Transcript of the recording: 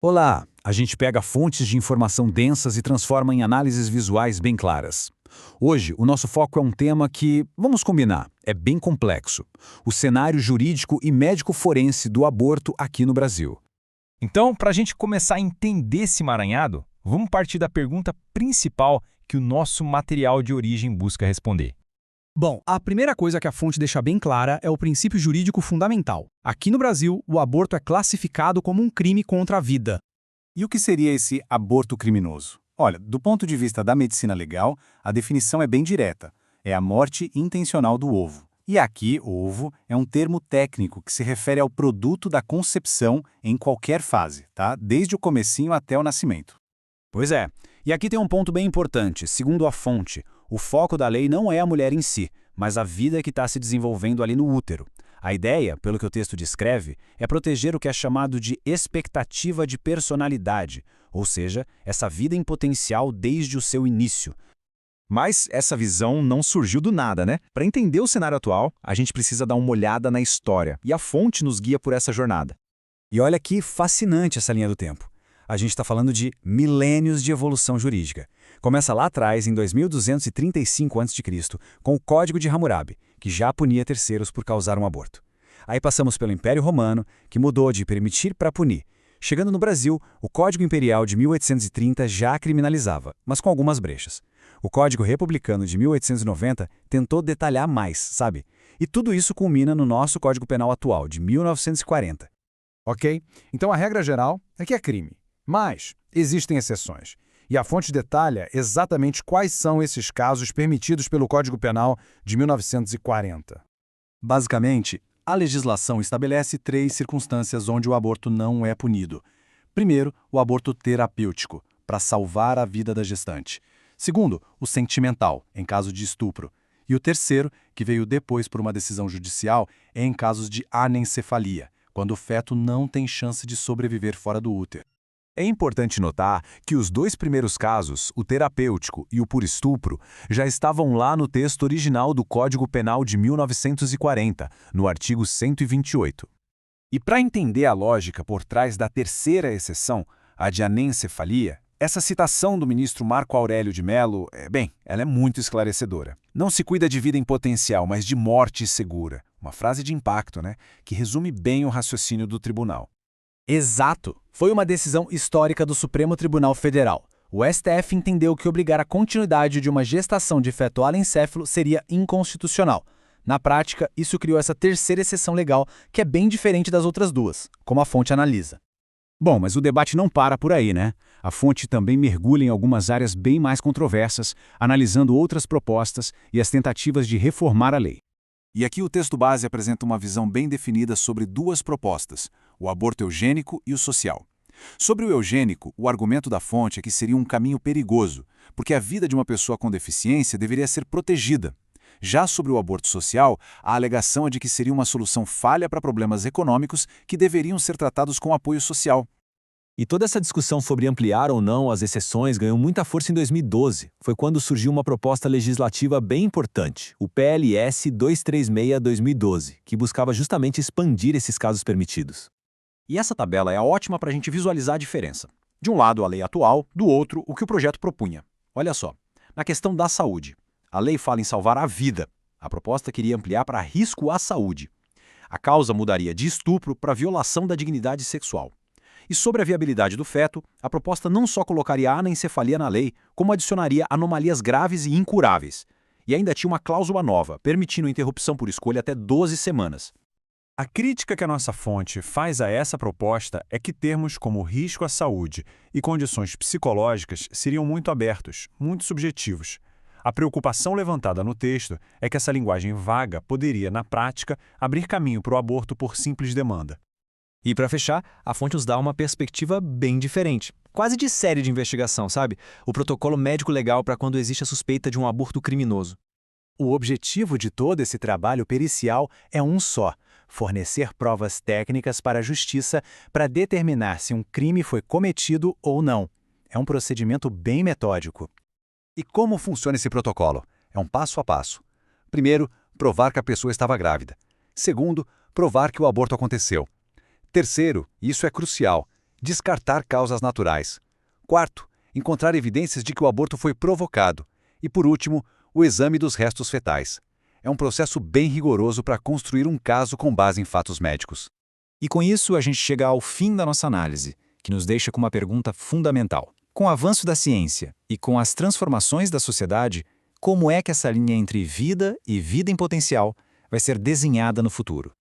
Olá! A gente pega fontes de informação densas e transforma em análises visuais bem claras. Hoje, o nosso foco é um tema que, vamos combinar, é bem complexo: o cenário jurídico e médico-forense do aborto aqui no Brasil. Então, para a gente começar a entender esse emaranhado, vamos partir da pergunta principal que o nosso material de origem busca responder. Bom, a primeira coisa que a fonte deixa bem clara é o princípio jurídico fundamental. Aqui no Brasil, o aborto é classificado como um crime contra a vida. E o que seria esse aborto criminoso? Olha, do ponto de vista da medicina legal, a definição é bem direta. É a morte intencional do ovo. E aqui, ovo é um termo técnico que se refere ao produto da concepção em qualquer fase, tá? Desde o comecinho até o nascimento. Pois é, e aqui tem um ponto bem importante. Segundo a fonte, o foco da lei não é a mulher em si, mas a vida que está se desenvolvendo ali no útero. A ideia, pelo que o texto descreve, é proteger o que é chamado de expectativa de personalidade, ou seja, essa vida em potencial desde o seu início. Mas essa visão não surgiu do nada, né? Para entender o cenário atual, a gente precisa dar uma olhada na história, e a fonte nos guia por essa jornada. E olha que fascinante essa linha do tempo. A gente está falando de milênios de evolução jurídica. Começa lá atrás, em 2235 a.C., com o Código de Hammurabi, que já punia terceiros por causar um aborto. Aí passamos pelo Império Romano, que mudou de permitir para punir. Chegando no Brasil, o Código Imperial de 1830 já criminalizava, mas com algumas brechas. O Código Republicano de 1890 tentou detalhar mais, sabe? E tudo isso culmina no nosso Código Penal atual, de 1940. Ok? Então a regra geral é que é crime. Mas existem exceções. E a fonte detalha exatamente quais são esses casos permitidos pelo Código Penal de 1940. Basicamente, a legislação estabelece 3 circunstâncias onde o aborto não é punido. Primeiro, o aborto terapêutico, para salvar a vida da gestante. Segundo, o sentimental, em caso de estupro. E o terceiro, que veio depois por uma decisão judicial, é em casos de anencefalia, quando o feto não tem chance de sobreviver fora do útero. É importante notar que os 2 primeiros casos, o terapêutico e o por estupro, já estavam lá no texto original do Código Penal de 1940, no artigo 128. E para entender a lógica por trás da terceira exceção, a de anencefalia, essa citação do ministro Marco Aurélio de Mello, ela é muito esclarecedora. Não se cuida de vida em potencial, mas de morte segura. Uma frase de impacto, né? Que resume bem o raciocínio do tribunal. Exato! Foi uma decisão histórica do Supremo Tribunal Federal. O STF entendeu que obrigar a continuidade de uma gestação de feto anencéfalo seria inconstitucional. Na prática, isso criou essa terceira exceção legal, que é bem diferente das outras duas, como a fonte analisa. Bom, mas o debate não para por aí, né? A fonte também mergulha em algumas áreas bem mais controversas, analisando outras propostas e as tentativas de reformar a lei. E aqui o texto base apresenta uma visão bem definida sobre 2 propostas, o aborto eugênico e o social. Sobre o eugênico, o argumento da fonte é que seria um caminho perigoso, porque a vida de uma pessoa com deficiência deveria ser protegida. Já sobre o aborto social, a alegação é de que seria uma solução falha para problemas econômicos que deveriam ser tratados com apoio social. E toda essa discussão sobre ampliar ou não as exceções ganhou muita força em 2012. Foi quando surgiu uma proposta legislativa bem importante, o PLS 236/2012, que buscava justamente expandir esses casos permitidos. E essa tabela é ótima para a gente visualizar a diferença. De um lado, a lei atual, do outro, o que o projeto propunha. Olha só, na questão da saúde, a lei fala em salvar a vida. A proposta queria ampliar para risco à saúde. A causa mudaria de estupro para violação da dignidade sexual. E sobre a viabilidade do feto, a proposta não só colocaria a anencefalia na lei, como adicionaria anomalias graves e incuráveis. E ainda tinha uma cláusula nova, permitindo interrupção por escolha até 12 semanas. A crítica que a nossa fonte faz a essa proposta é que termos como risco à saúde e condições psicológicas seriam muito abertos, muito subjetivos. A preocupação levantada no texto é que essa linguagem vaga poderia, na prática, abrir caminho para o aborto por simples demanda. E para fechar, a fonte nos dá uma perspectiva bem diferente. Quase de série de investigação, sabe? O protocolo médico legal para quando existe a suspeita de um aborto criminoso. O objetivo de todo esse trabalho pericial é um só: fornecer provas técnicas para a justiça para determinar se um crime foi cometido ou não. É um procedimento bem metódico. E como funciona esse protocolo? É um passo a passo. Primeiro, provar que a pessoa estava grávida. Segundo, provar que o aborto aconteceu. Terceiro, e isso é crucial, Descartar causas naturais. Quarto, encontrar evidências de que o aborto foi provocado. E, por último, o exame dos restos fetais. É um processo bem rigoroso para construir um caso com base em fatos médicos. E com isso a gente chega ao fim da nossa análise, que nos deixa com uma pergunta fundamental. Com o avanço da ciência e com as transformações da sociedade, como é que essa linha entre vida e vida em potencial vai ser desenhada no futuro?